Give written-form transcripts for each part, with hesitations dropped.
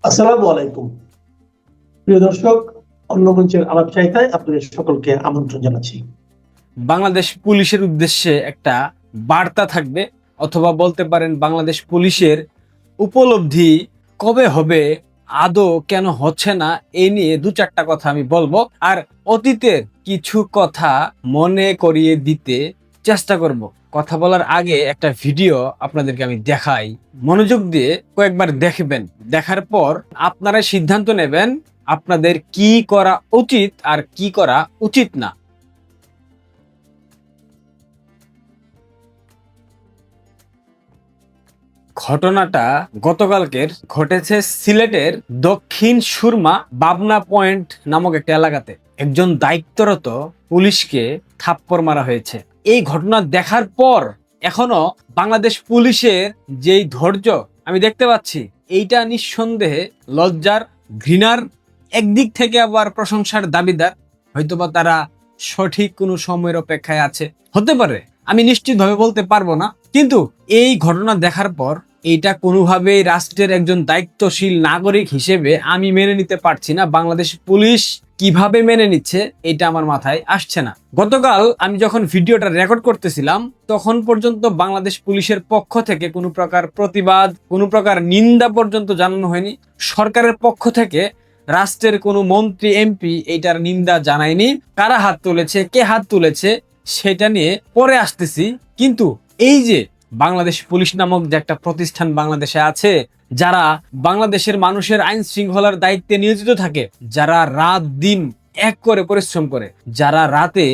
আসসালামু আলাইকুম। প্রিয় দর্শক, অন্য মঞ্চের আলাপ চাইতায় আপনাদের সকলকে আমন্ত্রণ জানাচ্ছি। বাংলাদেশ পুলিশের উদ্দেশ্যে একটা বার্তা থাকবে, অথবা বলতে পারেন বাংলাদেশ পুলিশের উপলব্ধি কবে হবে, আদৌ কেন হচ্ছে না, এই নিয়ে দু চারটা কথা আমি বলবো। আর অতীতের কিছু কথা মনে করিয়ে দিতে চেষ্টা করব। কথা বলার আগে একটা ভিডিও আপনাদেরকে আমি দেখাই, মনোযোগ দিয়ে কয়েকবার দেখবেন। দেখার পর আপনারা সিদ্ধান্ত নেবেন আপনাদের কি করা উচিত আর কি করা উচিত না। ঘটনাটা গতকালকের ঘটেছে সিলেটের দক্ষিণ সুরমা বাবনা পয়েন্ট নামক একটা এলাকাতে। একজন দায়িত্বরত পুলিশকে থাপ্পড় মারা হয়েছে। এই ঘটনা দেখার পর এখনো বাংলাদেশ পুলিশের যেই ধৈর্য আমি দেখতে পাচ্ছি, এইটা নিঃসন্দেহে লজ্জার, ঘৃণার, একদিক থেকে আবার প্রশংসার দাবিদার। হয়তোবা তারা সঠিক কোনো সময়ের অপেক্ষায় আছে, হতে পারে, আমি নিশ্চিতভাবে বলতে পারবো না। কিন্তু এই ঘটনা দেখার পর এইটা কোনোভাবেই রাষ্ট্রের একজন দায়িত্বশীল নাগরিক হিসেবে আমি মেনে নিতে পারছি না। বাংলাদেশ পুলিশ কিভাবে মেনে নিচ্ছে এটা আমার মাথায় আসছে না। গতকাল আমি যখন ভিডিওটা রেকর্ড করতেছিলাম তখন পর্যন্ত বাংলাদেশ পুলিশের পক্ষ থেকে কোনো প্রকার প্রতিবাদ, কোনো প্রকার নিন্দা পর্যন্ত জানানো হয়নি। সরকারের পক্ষ থেকে রাষ্ট্রের কোনো মন্ত্রী, এমপি এইটার নিন্দা জানায়নি। কারা হাত তুলেছে, কে হাত তুলেছে সেটা নিয়ে পরে আসতেছি। কিন্তু এই যে বাংলাদেশ পুলিশ নামক যে একটা প্রতিষ্ঠান বাংলাদেশে আছে, যারা বাংলাদেশের মানুষের আইন শৃঙ্খলার দায়িত্বে নিয়োজিত থাকে, যারা রাত দিন এক করে পরিশ্রম করে, যারা রাতে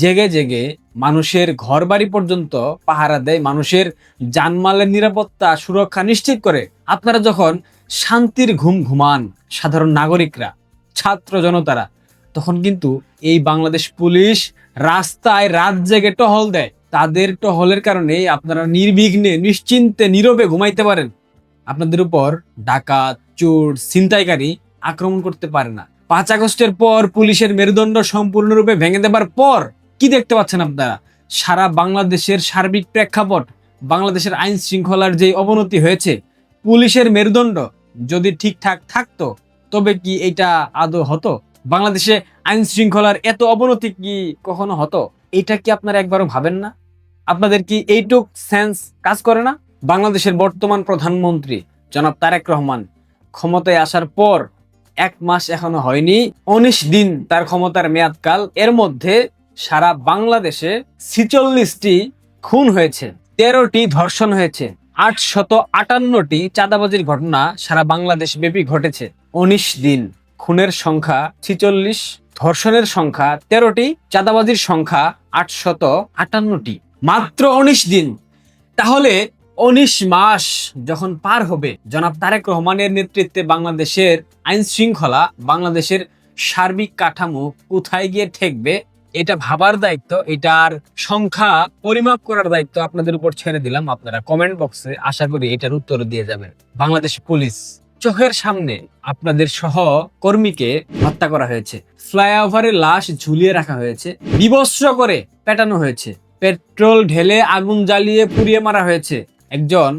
জেগে জেগে মানুষের ঘর বাড়ি পর্যন্ত পাহারা দেয়, মানুষের জানমালের নিরাপত্তা সুরক্ষা নিশ্চিত করে, আপনারা যখন শান্তির ঘুম ঘুমান সাধারণ নাগরিকরা, ছাত্র জনতারা, তখন কিন্তু এই বাংলাদেশ পুলিশ রাস্তায় রাত জেগে টহল দেয়। তাদের টহলের কারণে আপনারা নির্বিঘ্নে, নিশ্চিন্তে, নীরবে ঘুমাইতে পারেন। আপনাদের উপর ডাকাত, চোর, ছিনতাইকারী আক্রমণ করতে পারে না। 5 আগস্টের পর পুলিশের মেরুদণ্ড সম্পূর্ণরূপে ভেঙে দেবার পর কি দেখতে পাচ্ছেন আপনারা? সারা বাংলাদেশের সার্বিক প্রেক্ষাপট, বাংলাদেশের আইন শৃঙ্খলার যে অবনতি হয়েছে, পুলিশের মেরুদণ্ড যদি ঠিকঠাক থাকতো তবে কি এটা আদৌ হতো? বাংলাদেশে আইন শৃঙ্খলার এত অবনতি কি কখনো হতো? এটা কি আপনারা একবারও ভাবেন না? আপনাদের কি এইটুক সেন্স কাজ করে না? বাংলাদেশের বর্তমান প্রধানমন্ত্রী জনাব তারেক রহমান ক্ষমতায় আসার পর 1 মাস এখনো হয়নি, 19 দিন তার ক্ষমতার মেয়াদকাল। এর মধ্যে সারা বাংলাদেশে 46টি খুন হয়েছে, 13টি ধর্ষণ হয়েছে, 858টি চাঁদাবাজির ঘটনা সারা বাংলাদেশ ব্যাপী ঘটেছে। 19 দিন খুনের সংখ্যা 46, ধর্ষণের সংখ্যা 13টি, চাঁদাবাজির সংখ্যা 858টি, মাত্র 19 দিন। তাহলে 19 মাস যখন পার হবে, জনাব তারেক রহমানের নেতৃত্বে বাংলাদেশের আইন শৃঙ্খলা, বাংলাদেশের সার্বিক কাঠামো কোথায় গিয়ে ঠেকবে, এটা ভাবার দায়িত্ব, এটার সংখ্যা পরিমাপ করার দায়িত্ব আপনাদের উপর ছেড়ে দিলাম। আপনারা কমেন্ট বক্সে আশা করি এটার উত্তর দিয়ে যাবেন। বাংলাদেশ পুলিশ চোখের সামনে আপনাদের সহকর্মীকে হত্যা করা হয়েছে, ফ্লাইওভারে লাশ ঝুলিয়ে রাখা হয়েছে, বিবস্ত্র করে পেটানো হয়েছে, পেট্রোল ঢেলে আগুন জ্বালিয়ে পুড়িয়ে মারা হয়েছে, একজন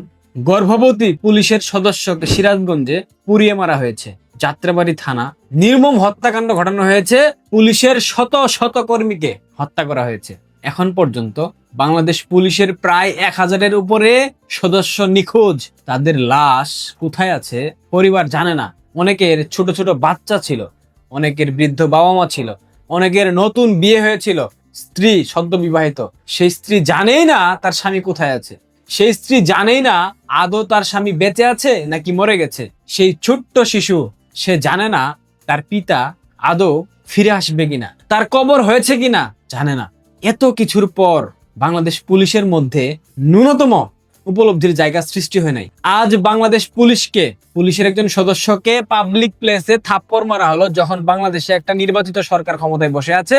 গর্ভবতী পুলিশের সদস্যকে সিরাজগঞ্জে পুড়িয়ে মারা হয়েছে, যাত্রাবাড়ি থানা নির্মম হত্যাকাণ্ড ঘটানো হয়েছে, পুলিশের শত শত কর্মীকে হত্যা করা হয়েছে। এখন পর্যন্ত বাংলাদেশ পুলিশের প্রায় 1000-এর উপরে সদস্য নিখোঁজ। তাদের লাশ কোথায় আছে পরিবার জানে না। অনেকের ছোট ছোট বাচ্চা ছিল, অনেকের বৃদ্ধ বাবা মা ছিল, অনেকের নতুন বিয়ে হয়েছিল, স্ত্রী সদ্য বিবাহিত, সেই স্ত্রী জানেই না তার স্বামী কোথায় আছে, সেই স্ত্রী জানেই না আদৌ তার স্বামী বেঁচে আছে নাকি মরে গেছে। সেই ছোট্ট শিশু, সে জানে না তার পিতা আদৌ ফিরে আসবে কিনা, তার কবর হয়েছে কিনা জানে না। এত কিছুর পর বাংলাদেশ পুলিশের মধ্যে ন্যূনতম উপলব্ধির জায়গা সৃষ্টি হয় নাই। আজ বাংলাদেশ পুলিশকে, পুলিশের একজন সদস্যকে পাবলিক প্লেসে থাপ্পড় মারা হলো যখন বাংলাদেশে একটা নির্বাচিত সরকার ক্ষমতায় বসে আছে।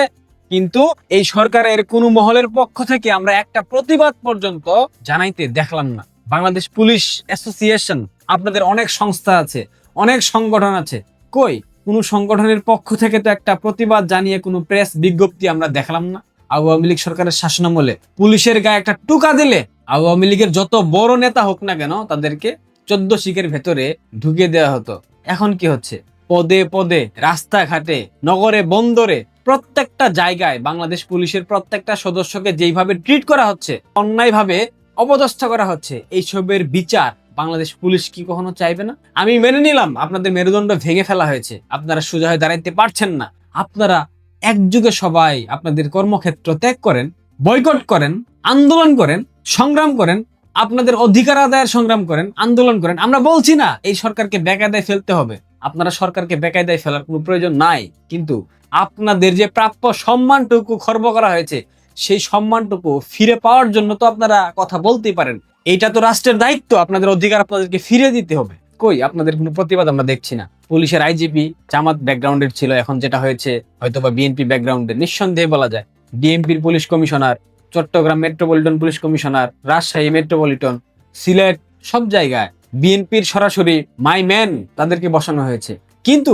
কিন্তু এই সরকারের কোন মহলের পক্ষ থেকে আমরা একটা প্রতিবাদ পর্যন্ত জানাইতে দেখলাম না। বাংলাদেশ পুলিশ অ্যাসোসিয়েশন, আপনাদের অনেক সংস্থা আছে, অনেক সংগঠন আছে, কই কোন সংগঠনের পক্ষ থেকে তো একটা প্রতিবাদ জানিয়ে কোনো প্রেস বিজ্ঞপ্তি আমরা দেখলাম না। আওয়ামী লীগ সরকারের শাসনামলে পুলিশের গায়ে একটা টুকা দিলে আওয়ামী লীগের যত বড় নেতা হোক না কেন তাদেরকে 14 শিকের ভেতরে ঢুকিয়ে দেওয়া হতো। এখন কি হচ্ছে? পদে পদে, রাস্তাঘাটে, নগরে, বন্দরে, প্রত্যেকটা জায়গায় বাংলাদেশ পুলিশের প্রত্যেকটা সদস্যকে যেইভাবে ট্রিট করা হচ্ছে, অন্যায়ভাবে অপদস্থ করা হচ্ছে, এইসবের বিচার বাংলাদেশ পুলিশ কি কখনো চাইবে না? আমি মেনে নিলাম আপনাদের মেরুদণ্ড ভেঙে ফেলা হয়েছে, আপনারা সোজা হয়ে দাঁড়াইতে পারছেন না, আপনারা একযুগে সবাই আপনাদের কর্মক্ষেত্র ত্যাগ করেন, বয়কট করেন, আন্দোলন করেন, সংগ্রাম করেন, আপনাদের অধিকার আদায়ের সংগ্রাম করেন, আন্দোলন করেন। আমরা বলছি না এই সরকারকে বেকায়দায় ফেলতে হবে, আপনারা সরকারকে বেকায়দায় ফেলার কোনো প্রয়োজন নাই, কিন্তু আপনাদের যে প্রাপ্য সম্মানটুকু খর্ব করা হয়েছে সেই সম্মানটুকু ফিরে পাওয়ার জন্য তো আপনারা কথা বলতেই পারেন। এইটা তো রাষ্ট্রের দায়িত্ব, আপনাদের অধিকার আপনাদেরকে ফিরে দিতে হবে। কই আপনাদের কোনো প্রতিবাদ আমরা দেখছি না। পুলিশের আইজিপি জামাত ব্যাকগ্রাউন্ডের ছিল, এখন যেটা হয়েছে হয়তোবা বিএনপি ব্যাকগ্রাউন্ডের, নিঃসন্দেহে বলা যায়। ডিএমপির police commissioner, Chattogram metropolitan police commissioner, Rajshahi metropolitan, Sylhet, সব জায়গায় বিএনপির সরাসরি মাই ম্যান তাদেরকে বসানো হয়েছে। কিন্তু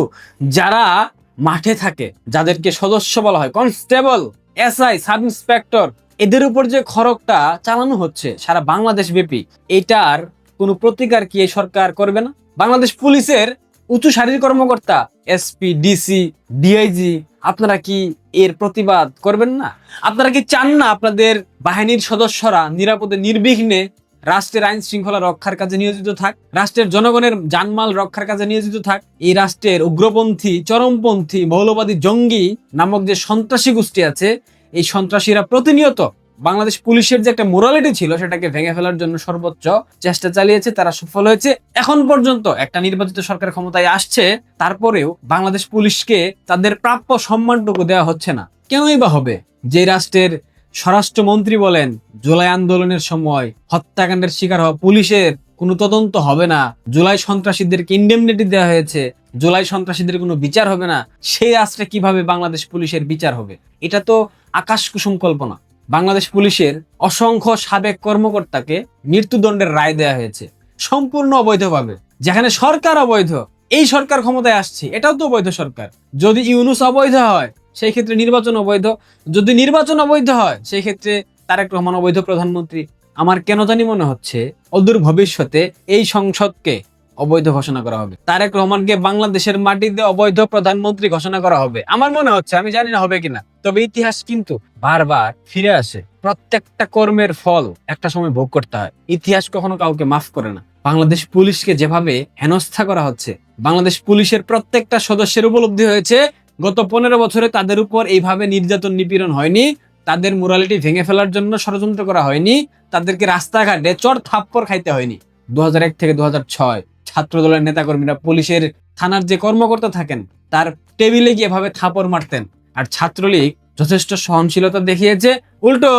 যারা মাঠে থাকে, যাদেরকে সদস্য বলা হয়, কনস্টেবল, এসআই, সাব ইন্সপেক্টর, এদের উপর যে খড়গটা চালানো হচ্ছে সারা বাংলাদেশ ব্যাপী, এটার কোনো প্রতিকার কি এই সরকার করবে না? বাংলাদেশ পুলিশের উঁচু সারির কর্মকর্তা, এসপি, ডিসি, ডিআইজি, আপনারা কি এর প্রতিবাদ করবেন না? আপনারা কি চান না আপনাদের বাহিনীর সদস্যরা নিরাপদে নির্বিঘ্নে রাষ্ট্রের আইন শৃঙ্খলা রক্ষার কাজে নিয়োজিত থাক, রাষ্ট্রের জনগণের জানমাল রক্ষার কাজে নিয়োজিত থাক? এই রাষ্ট্রের উগ্রপন্থী, চরমপন্থী, মৌলবাদী, জঙ্গি নামক যে সন্ত্রাসী গোষ্ঠী আছে, এই সন্ত্রাসীরা প্রতিনিয়ত বাংলাদেশ পুলিশের যে একটা মোরালিটি ছিল সেটাকে ভেঙে ফেলার জন্য সর্বোচ্চ চেষ্টা চালিয়েছে, তারা সফল হয়েছে। এখন পর্যন্ত একটা নির্বাচিত সরকার ক্ষমতায় আসছে, তারপরেও বাংলাদেশ পুলিশকে তাদের প্রাপ্য সম্মানটুকু দেওয়া হচ্ছে না। কেনই বা হবে? যে রাষ্ট্রের স্বরাষ্ট্রমন্ত্রী বলেন জুলাই আন্দোলনের সময় হত্যাকাণ্ডের শিকার হওয়া পুলিশের কোনো তদন্ত হবে না, জুলাই সন্ত্রাসীদেরকে ইন্ডেমনিটি দেওয়া হয়েছে, জুলাই সন্ত্রাসীদের কোনো বিচার হবে না, সেই রাষ্ট্রে কিভাবে বাংলাদেশ পুলিশের বিচার হবে? এটা তো আকাশ কুসুম কল্পনা। বাংলাদেশ পুলিশের অসংখ্য সাবেক কর্মকর্তাকে মৃত্যুদণ্ডের রায় দেওয়া হয়েছে সম্পূর্ণ অবৈধভাবে। যেখানে সরকার অবৈধ, এই সরকার ক্ষমতায় আসছে, এটাও তো অবৈধ সরকার। যদি ইউনূস অবৈধ হয় সেই ক্ষেত্রে নির্বাচন অবৈধ, যদি নির্বাচন অবৈধ হয় সেই ক্ষেত্রে তারেক রহমান অবৈধ প্রধানমন্ত্রী। আমার কেন জানি মনে হচ্ছে অদূর ভবিষ্যতে এই সংসদকে অবৈধ ঘোষণা করা হবে, তারেক রহমানকে বাংলাদেশের মাটিতে অবৈধ প্রধানমন্ত্রী ঘোষণা করা হবে। আমার মনে হচ্ছে, আমি জানি না হবে কিনা, তবে ইতিহাস কিন্তু বারবার ফিরে আসে। প্রত্যেকটা কর্মের ফল একটা সময় ভোগ করতে হয়, ইতিহাস কখনো কাউকে মাফ করে না। বাংলাদেশ পুলিশকে যেভাবে হেনস্থা করা হচ্ছে, বাংলাদেশ পুলিশের প্রত্যেকটা সদস্যের উপলব্ধি হয়েছে গত 15 বছরে তাদের উপর এইভাবে নির্যাতন নিপীড়ন হয়নি, তাদের মোরালিটি ভেঙে ফেলার জন্য ষড়যন্ত্র করা হয়নি, তাদেরকে রাস্তাঘাটে চড় থাপ্পড় খাইতে হয়নি। 2001 থেকে 2006 ছাত্র দলের নেতাকর্মীরা পুলিশের থানার যে কর্মকর্তা থাকেন তার টেবিলে গিয়ে এভাবে থাপড় মারতেন। আর ছাত্রলীগ যথেষ্ট সহনশীলতা দেখিয়েছে, উল্টো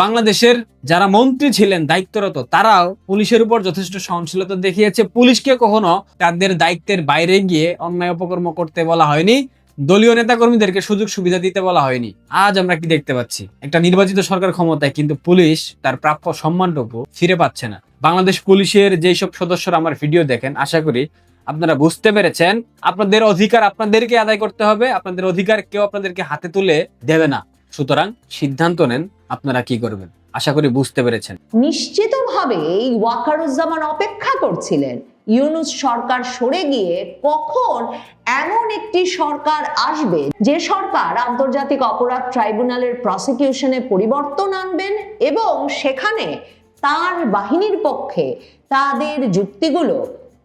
বাংলাদেশের যারা মন্ত্রী ছিলেন দায়িত্বরত, তারাও পুলিশের উপর যথেষ্ট সহনশীলতা দেখিয়েছে। পুলিশকে কখনো তাদের দায়িত্বের বাইরে গিয়ে অন্যায় অপকর্ম করতে বলা হয়নি, দলীয় নেতাকর্মীদেরকে সুযোগ সুবিধা দিতে বলা হয়নি। আজ আমরা কি দেখতে পাচ্ছি? একটা নির্বাচিত সরকার ক্ষমতায়, কিন্তু পুলিশ তার প্রাপ্য সম্মানটুকু ফিরে পাচ্ছে না। বাংলাদেশ পুলিশের যেই সব সদস্যরা আমার ভিডিও দেখেন, আশা করি আপনারা বুঝতে পেরেছেন আপনাদের অধিকার আপনাদেরকে আদায় করতে হবে, আপনাদের অধিকার কেউ আপনাদেরকে হাতে তুলে দেবে না। সুতরাং সিদ্ধান্ত নেন আপনারা কি করবেন। আশা করি বুঝতে পেরেছেন। নিশ্চিতভাবেই ওয়াকারুজ্জামান অপেক্ষা করছিলেন ইউনূস সরকার সরে গিয়ে কখন এমন একটি সরকার আসবে যে সরকার আন্তর্জাতিক অপরাধ ট্রাইব্যুনালের প্রসিকিউশনে পরিবর্তন আনবেন এবং সেখানে তার বাহিনীর পক্ষে তাদের যুক্তিগুলো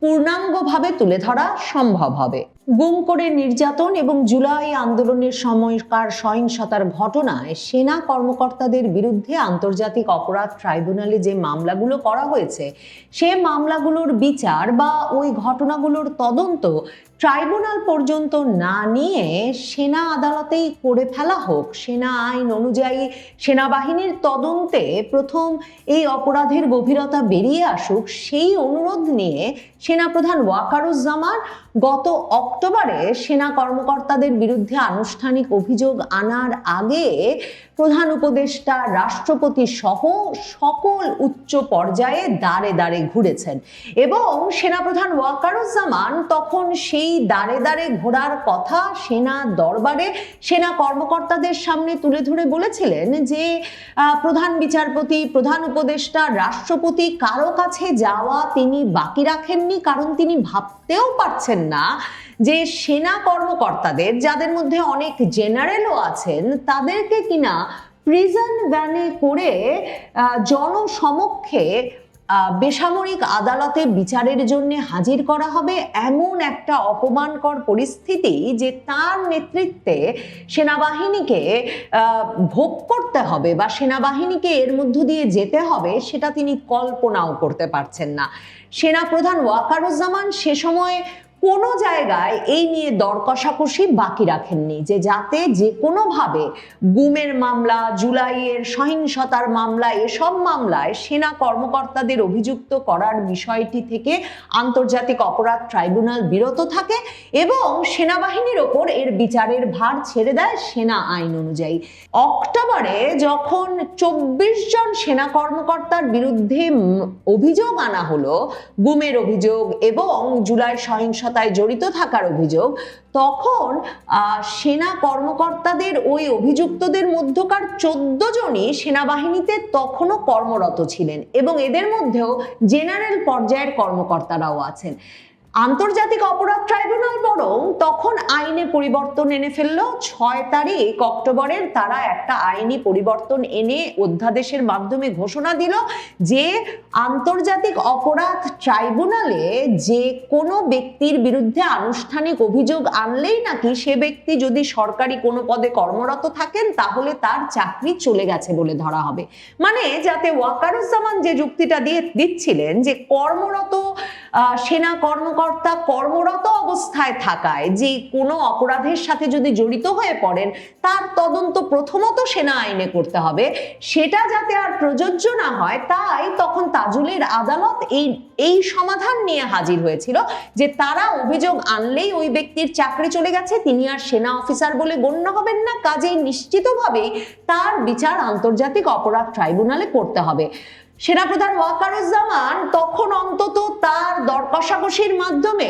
পূর্ণাঙ্গভাবে তুলে ধরা সম্ভব হবে। গুম করে নির্যাতন এবং জুলাই আন্দোলনের সময়কার সহিংসতার ঘটনায় সেনা কর্মকর্তাদের বিরুদ্ধে আন্তর্জাতিক অপরাধ ট্রাইব্যুনালে যে মামলাগুলো করা হয়েছে, সে মামলাগুলোর বিচার বা ওই ঘটনাগুলোর তদন্ত ট্রাইব্যুনাল পর্যন্ত না নিয়ে সেনা আদালতেই করে ফেলা হোক। সেনা আইন অনুযায়ী সেনাবাহিনীর তদন্তে প্রথম এই অপরাধের গভীরতা বেরিয়ে আসুক, সেই অনুরোধ নিয়ে সেনাপ্রধান ওয়াকারুজ্জামান গত অক্টোবরে সেনা কর্মকর্তাদের বিরুদ্ধে আনুষ্ঠানিক অভিযোগ আনার আগে প্রধান উপদেষ্টা, রাষ্ট্রপতি সহ সকল উচ্চ পর্যায়ে দাঁড়ে দাঁড়ে ঘুরেছেন এবং সেনাপ্রধান ওয়াকারুজ্জামান তখন সেই দাঁড়ে দাঁড়ে ঘোরার কথা সেনা দরবারে সেনা কর্মকর্তাদের সামনে তুলে ধরে বলেছিলেন যে প্রধান বিচারপতি, প্রধান উপদেষ্টা, রাষ্ট্রপতি কারো কাছে যাওয়া তিনি বাকি রাখেননি, কারণ তিনি ভাবতেও পারছেন না যে সেনা কর্মকর্তাদের, যাদের মধ্যে অনেক জেনারেলও আছেন, তাদেরকে কিনা প্রিজন ভ্যানে করে জনসমক্ষে বেসামরিক আদালতে বিচারের জন্য হাজির করা হবে, এমন একটা অপমানকর পরিস্থিতি যে তার নেতৃত্বে সেনাবাহিনীকে ভোগ করতে হবে বা সেনাবাহিনীকে এর মধ্য দিয়ে যেতে হবে, সেটা তিনি কল্পনাও করতে পারছেন না। সেনাপ্রধান ওয়াকারুজ্জামান সে সময় কোনো জায়গায় এই নিয়ে দর কষাকষি বাকি রাখেননি যে যাতে যে কোনোভাবে গুমের মামলা, জুলাইয়ের সহিংসতার মামলা, এসব মামলায় সেনা কর্মকর্তাদের অভিযুক্ত করার বিষয়টি থেকে আন্তর্জাতিক অপরাধ ট্রাইব্যুনাল বিরত থাকে এবং সেনাবাহিনীর ওপর এর বিচারের ভার ছেড়ে দেয় সেনা আইন অনুযায়ী। অক্টোবরে যখন 24 জন সেনা কর্মকর্তার বিরুদ্ধে অভিযোগ আনা হলো, গুমের অভিযোগ এবং জুলাই সহিংসতায় জড়িত থাকার অভিযোগ, তখন সেনা কর্মকর্তাদের ওই অভিযুক্তদের মধ্যকার 14 জনই সেনাবাহিনীতে তখনও কর্মরত ছিলেন এবং এদের মধ্যেও জেনারেল পর্যায়ের কর্মকর্তারাও আছেন। আন্তর্জাতিক অপরাধ ট্রাইব্যুনাল বরং তখন আইনে পরিবর্তন এনে ফেলল। 6 তারিখ অক্টোবরের তারা একটা আইনি পরিবর্তন এনে অধ্যাদেশের মাধ্যমে ঘোষণা দিল যে আন্তর্জাতিক অপরাধ ট্রাইব্যুনালে যে কোনো ব্যক্তির বিরুদ্ধে আনুষ্ঠানিক অভিযোগ আনলেই নাকি সে ব্যক্তি যদি সরকারি কোনো পদে কর্মরত থাকেন তাহলে তার চাকরি চলে গেছে বলে ধরা হবে। মানে যাতে ওয়াকারুজ্জামান যে যুক্তিটা দিচ্ছিলেন যে কর্মরত সেনা কর্মকর্তা কর্মরত অবস্থায় থাকায় যে কোনো অপরাধের সাথে যদি জড়িত হয়ে পড়েন তার তদন্ত প্রথমত সেনা আইনে করতে হবে, সেটা যাতে আর প্রযোজ্য না হয়, তাই তখন তাজুলের আদালত এই সমাধান নিয়ে হাজির হয়েছিল যে তারা অভিযোগ আনলেই ওই ব্যক্তির চাকরি চলে গেছে, তিনি আর সেনা অফিসার বলে গণ্য হবেন না, কাজেই নিশ্চিতভাবেই তার বিচার আন্তর্জাতিক অপরাধ ট্রাইব্যুনালে করতে হবে। সেনাপ্রধান ওয়াকারুজ্জামান তখন অন্তত তার দর কষাকষির মাধ্যমে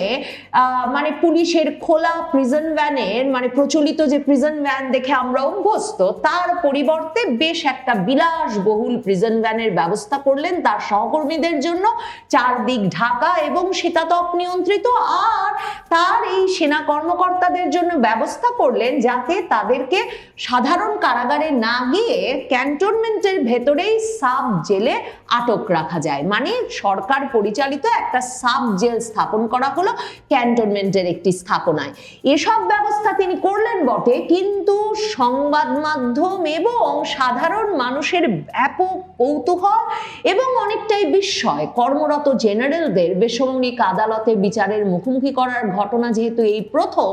মানে পুলিশের খোলা প্রিজন ভ্যানের, মানে প্রচলিত যে প্রিজন ভ্যান দেখে আমরা অভ্যস্ত, তার পরিবর্তে বেশ একটা বিলাসবহুল প্রিজন ভ্যানের ব্যবস্থা করলেন তার সহকর্মীদের জন্য, চারদিক ঢাকা এবং শীতাতপ নিয়ন্ত্রিত, আর তার এই সেনা কর্মকর্তাদের জন্য ব্যবস্থা করলেন যাতে তাদেরকে সাধারণ কারাগারে না গিয়ে ক্যান্টনমেন্টের ভেতরেই সাব জেলে আটক রাখা যায়। মানে সরকার পরিচালিত একটা সাব জেল স্থাপন করা হলো ক্যান্টনমেন্টের একটি স্থাপনায়। এসব ব্যবস্থা তিনি করলেন বটে, কিন্তু সংবাদ মাধ্যম এবং সাধারণ মানুষের ব্যাপক কৌতূহল এবং অনেকটাই বিস্ময়, কর্মরত জেনারেলদের বেসামরিক আদালতে বিচারের মুখোমুখি করার ঘটনা যেহেতু এই প্রথম,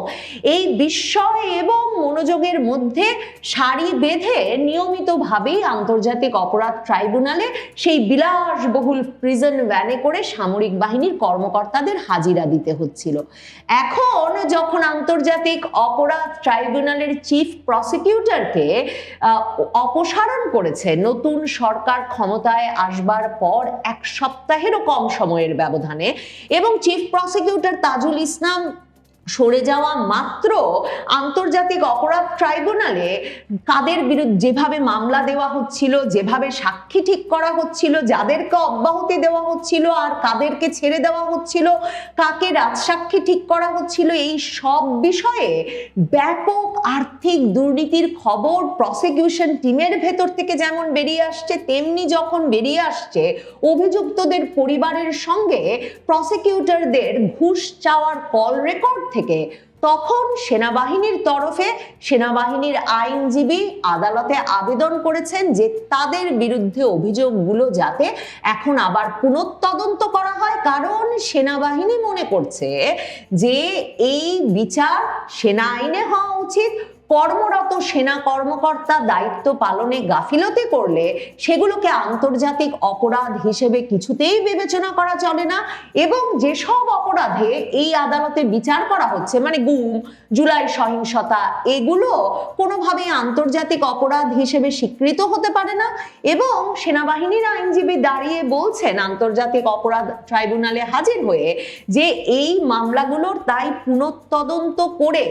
এই বিস্ময় এবং মনোযোগের মধ্যে সারি বেঁধে নিয়মিতভাবেই আন্তর্জাতিক অপরাধ ট্রাইব্যুনালে সেই বিলাসবহুল প্রিজন ভ্যানে করে সামরিক বাহিনীর কর্মকর্তাদের হাজিরা দিতে হচ্ছিল। এখন যখন আন্তর্জাতিক অপরাধ ট্রাইব্যুনালের চিফ প্রসিকিউটরকে অপসারণ করেছে নতুন সরকার ক্ষমতায় আসবার পর 1 সপ্তাহেরও কম সময়ের ব্যবধানে, এবং চিফ প্রসিকিউটর তাজুল ইসলাম সরে যাওয়া মাত্র আন্তর্জাতিক অপরাধ ট্রাইব্যুনালে কাদের বিরুদ্ধে যেভাবে মামলা দেওয়া হচ্ছিল, যেভাবে সাক্ষী ঠিক করা হচ্ছিল, যাদেরকে অব্যাহতি দেওয়া হচ্ছিল আর কাদেরকে ছেড়ে দেওয়া হচ্ছিল, কাকে রাজসাক্ষী ঠিক করা হচ্ছিল, এই সব বিষয়ে ব্যাপক আর্থিক দুর্নীতির খবর প্রসিকিউশন টিমের ভেতর থেকে যেমন বেরিয়ে আসছে, তেমনি যখন বেরিয়ে আসছে অভিযুক্তদের পরিবারের সঙ্গে প্রসিকিউটরদের ঘুষ চাওয়ার কল রেকর্ড থেকে, তখন সেনাবাহিনীর তরফে সেনাবাহিনীর আইনজীবী আদালতে আবেদন করেছেন যে তাদের বিরুদ্ধে অভিযোগগুলো যাতে এখন আবার পুনঃতদন্ত করা হয়, কারণ সেনাবাহিনী মনে করছে যে এই বিচার সেনা আইনে হওয়া উচিত, কর্মরত সেনা কর্মকর্তা দায়িত্ব পালনে গাফিলতি করলে সেগুলোকে আন্তর্জাতিক অপরাধ হিসেবে কিছুতেই বিবেচনা করা চলে না, এবং যেসব অপরাধে এই আদালতে বিচার করা হচ্ছে মানে গুম, জুলাই সহিংসতা, এগুলো কোনোভাবেই আন্তর্জাতিক অপরাধ হিসেবে স্বীকৃত হতে পারে না। এবং সেনাবাহিনীর আইনজীবী দাঁড়িয়ে বলছেন আন্তর্জাতিক অপরাধ ট্রাইব্যুনালে হাজির হয়ে যে এই মামলাগুলোর তাই পুনঃতদন্ত করে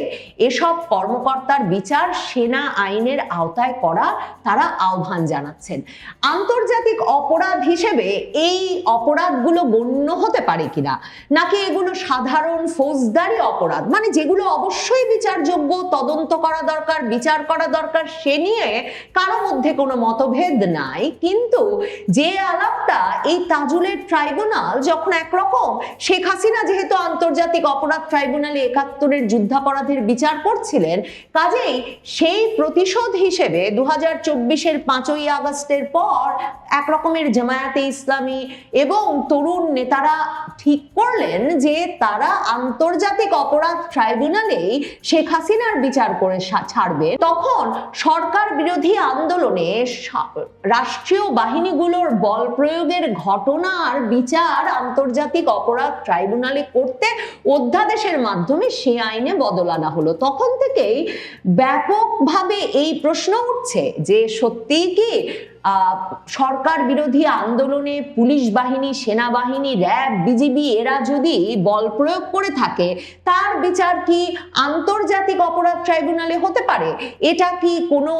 এসব কর্মকর্তার বিচার সেনা আইনের আওতায় করা তারা আহ্বান জানাচ্ছেন। আন্তর্জাতিক অপরাধ হিসেবে এই অপরাধগুলো গণ্য হতে পারে কিনা, নাকি এগুলো সাধারণ ফৌজদারি অপরাধ মানে যেগুলো অবশ্যই বিচারযোগ্য, তদন্ত করা দরকার, বিচার করা দরকার, সে নিয়ে কারো মধ্যে কোনো মতভেদ নাই। কিন্তু যে আলাপটা এই তাজুলের ট্রাইব্যুনাল যখন একরকম শেখ হাসিনা যেহেতু আন্তর্জাতিক অপরাধ ট্রাইব্যুনালে ৭১-এর যুদ্ধাপরাধের বিচার করছিলেন, কাজেই সেই প্রতিশোধ হিসেবে ২০২৪-এর ৫ই আগস্টের পর একরকমের জামায়াতে ইসলামী এবং তরুণ নেতারা ঠিক করলেন যে তারা আন্তর্জাতিক অপরাধ ট্রাইব্যুনালেই শেখ হাসিনার বিচার করে ছাড়বে। তখন সরকার বিরোধী আন্দোলনে রাষ্ট্রীয় বাহিনীগুলোর বল প্রয়োগের ঘটনার বিচার আন্তর্জাতিক অপরাধ ট্রাইব্যুনালে করতে অধ্যাদেশের মাধ্যমে সে আইনে বদল আনা হলো। তখন থেকেই ব্যাপকভাবে এই প্রশ্ন উঠছে যে সত্যিই কি সরকার বিরোধী আন্দোলনে পুলিশ বাহিনী, সেনাবাহিনী, র্যাব, বিজিবি এরা যদি বল প্রয়োগ করে থাকে তার বিচার কি আন্তর্জাতিক অপরাধ ট্রাইব্যুনালে হতে পারে? এটা কি কোনো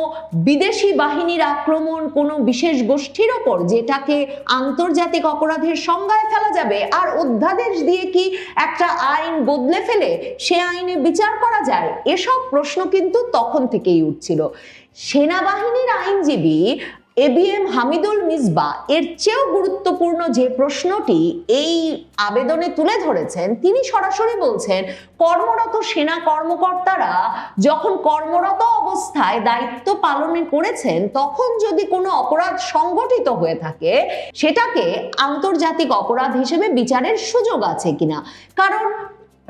বিদেশি বাহিনীর আক্রমণ কোনো বিশেষ গোষ্ঠীর ওপর যেটাকে আন্তর্জাতিক অপরাধের সংজ্ঞায় ফেলা যাবে? আর অধ্যাদেশ দিয়ে কি একটা আইন বদলে ফেলে সে আইনে বিচার করা যায়? এসব প্রশ্ন কিন্তু তখন থেকেই উঠছিল। সেনাবাহিনীর আইনজীবী এবিএম হামিদুল মিসবাহ এর চেয়েও গুরুত্বপূর্ণ যে প্রশ্নটি এই আবেদনে তুলে ধরেছেন, তিনি সরাসরি বলছেন কর্মরত সেনা কর্মকর্তারা যখন কর্মরত অবস্থায় দায়িত্ব পালন করেছেন তখন যদি কোনো অপরাধ সংগঠিত হয়ে থাকে সেটাকে আন্তর্জাতিক অপরাধ হিসেবে বিচারের সুযোগ আছে কিনা। কারণ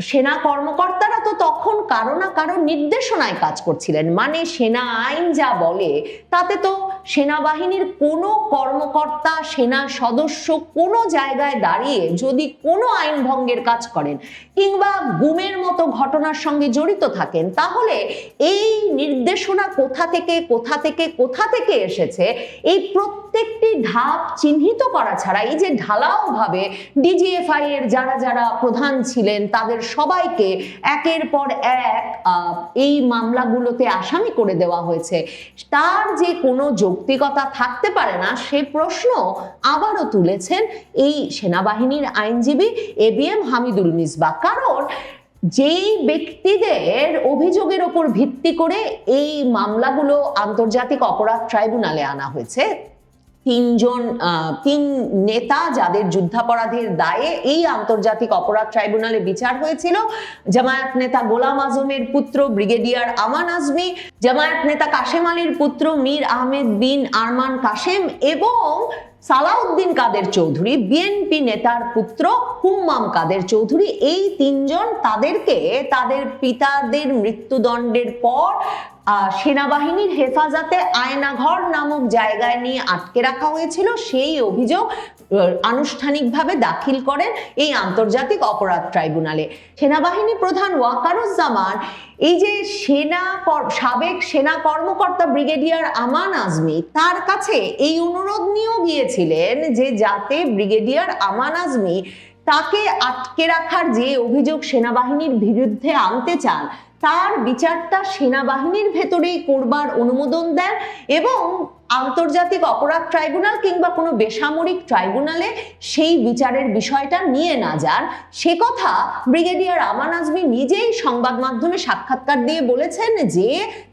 সেনা কর্মকর্তারা তো তখন কারো না কারো নির্দেশনায় কাজ করছিলেন, মানে সেনা আইন যা বলে তাতে তো সেনাবাহিনীর কোনো কর্মকর্তা, সেনা সদস্য কোনো জায়গায় দাঁড়িয়ে যদি কোনো আইন ভঙ্গের কাজ করেন কিংবা গুমের মতো ঘটনার সঙ্গে জড়িত থাকেন তাহলে এই নির্দেশনা কোথা থেকে এসেছে এই প্রত্যেকটি ধাপ চিহ্নিত করা ছাড়া এই যে ঢালাও ভাবে ডিজিএফআই এর যারা প্রধান ছিলেন তাদের সবাইকে একের পর এক এই মামলাগুলোতে আসামি করে দেওয়া হয়েছে, তার যে কোনো যৌক্তিকতা থাকতে পারে না সে প্রশ্ন আবারও তুলেছেন এই সেনাবাহিনীর আইনজীবী এবিএম হামিদুল মিসবাহ। কারণ যেই ব্যক্তিদের অভিযোগের উপর ভিত্তি করে এই মামলাগুলো আন্তর্জাতিক অপরাধ ট্রাইব্যুনালে আনা হয়েছে, তিন নেতা যাদের যুদ্ধাপরাধের দায়ে এই আন্তর্জাতিক অপরাধ ট্রাইব্যুনালে বিচার হয়েছিল, জামায়াত নেতা গোলাম আজমের পুত্র ব্রিগেডিয়ার আমান আজমি, জামায়াত নেতা কাশেম আলীর পুত্র মীর আহমেদ বিন আরমান কাশেম এবং সালাউদ্দিন কাদের চৌধুরী, বিএনপি নেতার পুত্র হুম্মাম কাদের চৌধুরী, এই তিনজন তাদেরকে তাদের পিতাদের মৃত্যুদণ্ডের পর সেনাবাহিনীর হেফাজতে আয়নাঘর নামক জায়গায় নিয়ে আটকে রাখা হয়েছিল। সেই অভিযোগ আনুষ্ঠানিকভাবে দাখিল করেন এই আন্তর্জাতিক অপরাধ ট্রাইব্যুনালে। সেনাবাহিনী প্রধান ওয়াকারুজ্জামান এই যে সাবেক সেনা কর্মকর্তা ব্রিগেডিয়ার আমান আজমি তার কাছে এই অনুরোধ নিয়েও গিয়েছিলেন যে যাতে ব্রিগেডিয়ার আমান আজমি তাকে আটকে রাখার যে অভিযোগ সেনাবাহিনীর বিরুদ্ধে আনতে চান তার বিচারটা সেনাবাহিনীর ভেতরেই করবার অনুমোদন দেন এবং আন্তর্জাতিক অপরাধ ট্রাইব্যুনাল কিংবা কোনো বেসামরিক ট্রাইব্যুনালে সেই বিচারের বিষয়টা নিয়ে না যান। সে কথা ব্রিগেডিয়ার আমান আজমি নিজেই সংবাদ মাধ্যমে সাক্ষাৎকার দিয়ে বলেছেন যে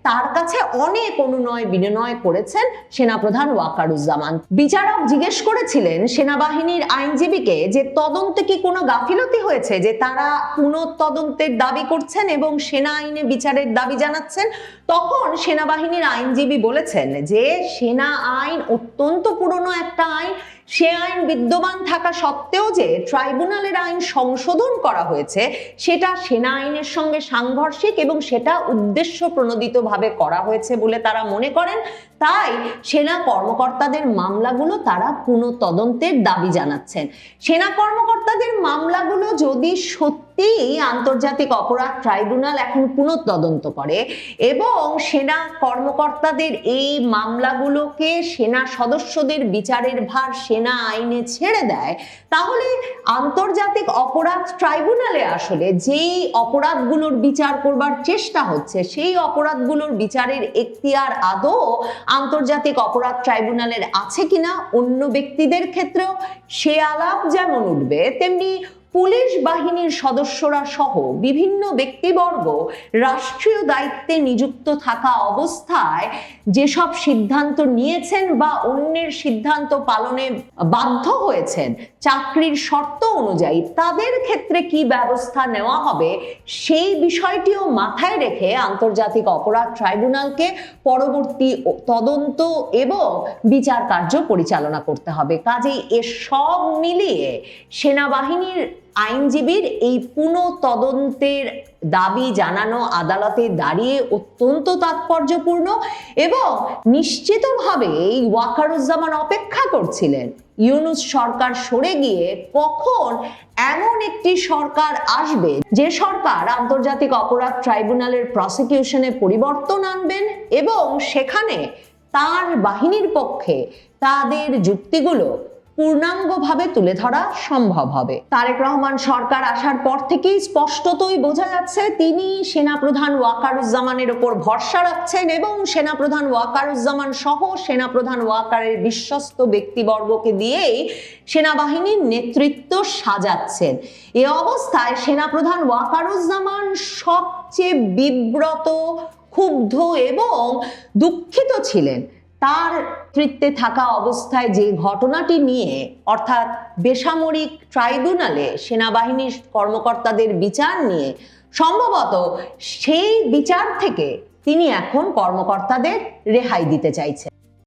তার কাছে অনেক অনুনয় বিনয় করেছেন সেনাপ্রধান ওয়াকারুজ্জামান। বিচারক জিজ্ঞেস করেছিলেন সেনাবাহিনীর আইনজীবীকে যে তদন্তে কি কোনো গাফিলতি হয়েছে যে তারা পুনঃতদন্তের দাবি করছেন এবং সেনা আইনে বিচারের দাবি জানাচ্ছেন। তখন সেনাবাহিনীর আইনজীবী বলেছেন যে সেনা আইন অত্যন্ত পুরনো একটা আইন, সে আইন বিদ্যমান থাকা সত্ত্বেও যে ট্রাইব্যুনালের আইন সংশোধন করা হয়েছে সেটা সেনা আইনের সঙ্গে সাংঘর্ষিক এবং সেটা উদ্দেশ্য প্রণোদিতভাবে করা হয়েছে বলে তারা মনে করেন। তাই সেনা কর্মকর্তাদের মামলাগুলো তারা পুনঃতদন্তের দাবি জানাচ্ছেন। সেনা কর্মকর্তাদের মামলাগুলো যদি সত্যিই আন্তর্জাতিক অপরাধ ট্রাইব্যুনাল এখন পুনঃতদন্ত করে এবং সেনা কর্মকর্তাদের এই মামলাগুলোকে সেনা সদস্যদের বিচারের ভার সেনা আইনে ছেড়ে দেয়, তাহলে আন্তর্জাতিক অপরাধ ট্রাইব্যুনালে আসলে যেই অপরাধগুলোর বিচার করবার চেষ্টা হচ্ছে সেই অপরাধগুলোর বিচারের এখতিয়ার আদৌ আন্তর্জাতিক অপরাধ ট্রাইব্যুনালের আছে কিনা অন্য ব্যক্তিদের ক্ষেত্রেও সে আলাপ যেমন উঠবে, তেমনি পুলিশ বাহিনীর সদস্যরা সহ বিভিন্ন ব্যক্তিবর্গ রাষ্ট্রীয় দায়িত্বে নিযুক্ত থাকা অবস্থায় যেসব সিদ্ধান্ত নিয়েছেন বা অন্যের সিদ্ধান্ত পালনে বাধ্য হয়েছেন চাকরির শর্ত অনুযায়ী, তাদের ক্ষেত্রে কি ব্যবস্থা নেওয়া হবে সেই বিষয়টিও মাথায় রেখে আন্তর্জাতিক অপরাধ ট্রাইব্যুনালকে পরবর্তী তদন্ত এবং বিচার কার্য পরিচালনা করতে হবে। কাজেই এসব মিলিয়ে সেনাবাহিনীর আইনজীবীর এই পুনঃতদন্তের দাবি জানানো আদালতে দাঁড়িয়ে অত্যন্ত তাৎপর্যপূর্ণ এবং নিশ্চিতভাবেই ওয়াকারুজ্জামান অপেক্ষা করছিলেন ইউনূস সরকার সরে গিয়ে কখন এমন একটি সরকার আসবে যে সরকার আন্তর্জাতিক অপরাধ ট্রাইব্যুনালের প্রসিকিউশনে পরিবর্তন আনবেন এবং সেখানে তার বাহিনীর পক্ষে তাদের যুক্তিগুলো পূর্ণাঙ্গভাবে তুলে ধরা সম্ভব হবে। তারেক রহমান সরকার আসার পর থেকেই স্পষ্টতই বোঝা যাচ্ছে তিনি সেনাপ্রধান ওয়াকারুজ্জামানের উপর ভরসা রাখছেন এবং সেনাপ্রধান ওয়াকারুজ্জামান সহ সেনাপ্রধান ওয়াকারের বিশ্বস্ত ব্যক্তিবর্গকে দিয়েই সেনাবাহিনীর নেতৃত্ব সাজাচ্ছেন। এ অবস্থায় সেনাপ্রধান ওয়াকারুজ্জামান সবচেয়ে বিব্রত, ক্ষুব্ধ এবং দুঃখিত ছিলেন তার নেতৃত্বে থাকা অবস্থায় যে ঘটনাটি নিয়ে, অর্থাৎ বেসামরিক ট্রাইব্যুনালে সেনাবাহিনীর কর্মকর্তাদের বিচার নিয়ে। সম্ভবত সেই বিচার থেকে তিনি এখন কর্মকর্তাদের রেহাই দিতে চাইছেন।